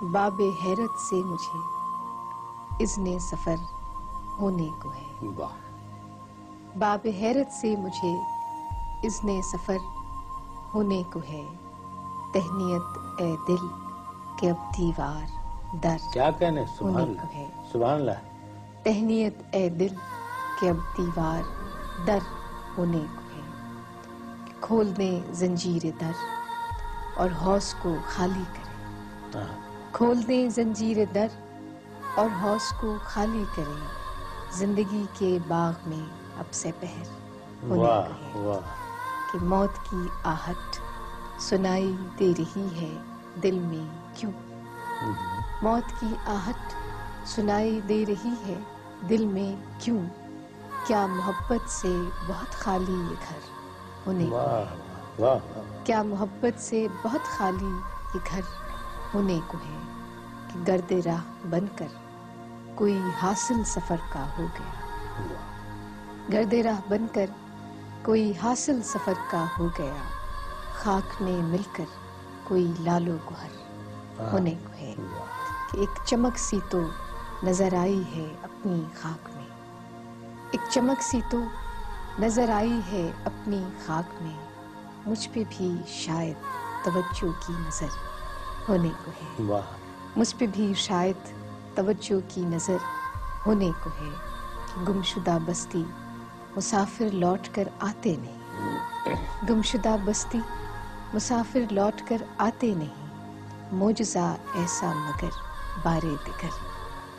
باب حیرت سے مجھے اذن سفر ہونے کو ہے. واہ. باب حیرت سے مجھے اذن سفر ہونے کو ہے. تہنیت اے دل کہ اب دیوار در کیا کہنے؟ سبحان ہونے اللہ. کو ہے. سبحان اللہ. تہنیت اے دل کہ اب دیوار در ہونے کو ہے. کہ کھول دیں زنجیر در اور حوض کو خالی کریں. کھول دیں زنجیر در اور حوض کو خالی کریں. زندگی کے باغ میں اب سے پہر ہونے واہ کو ہے. واہ. کہ موت کی آہٹ سنائی دے رہی ہے دل میں کیوں. موت کی آہٹ سنائی دے رہی ہے دل میں کیوں. کیا محبت سے بہت خالی یہ گھر ہونے کو واہ ہے. واہ. کیا محبت سے بہت خالی یہ گھر ہونے کو ہے. کہ گرد راہ بن کر کوئی حاصل سفر کا ہو گیا. گرد راہ بن کر کوئی حاصل سفر کا ہو گیا. خاک میں مل کر کوئی لال و گوہر ہونے کو ہے. کہ ایک چمک سی تو نظر آئی ہے اپنی خاک میں. ایک چمک سی تو نظر آئی ہے اپنی خاک میں. مجھ پہ بھی شاید توجہ کی نظر ہونے کو ہے. واہ. مجھ پہ بھی شاید توجہ کی نظر ہونے کو ہے. کہ گمشدہ بستی مسافر لوٹ کر آتے نہیں. گمشدہ بستی مسافر لوٹ کر آتے نہیں. معجزہ ایسا مگر بارے دگر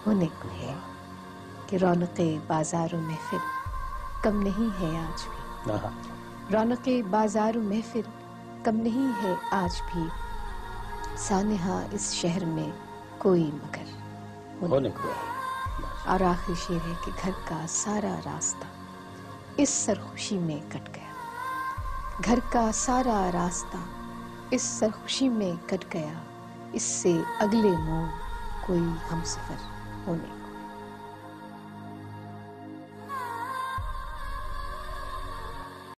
ہونے کو ہے. کہ رونق بازار و محفل کم نہیں ہے آج بھی. رونق بازار و محفل کم نہیں ہے آج بھی. سانحہ اس شہر میں کوئی مگر ہونے کو ہے. اور آخری شعر ہے کہ گھر کا سارا راستہ اس سرخوشی میں کٹ گیا. گھر کا سارا راستہ اس سرخوشی میں کٹ گیا. اس سے اگلے موڑ کوئی ہم سفر ہونے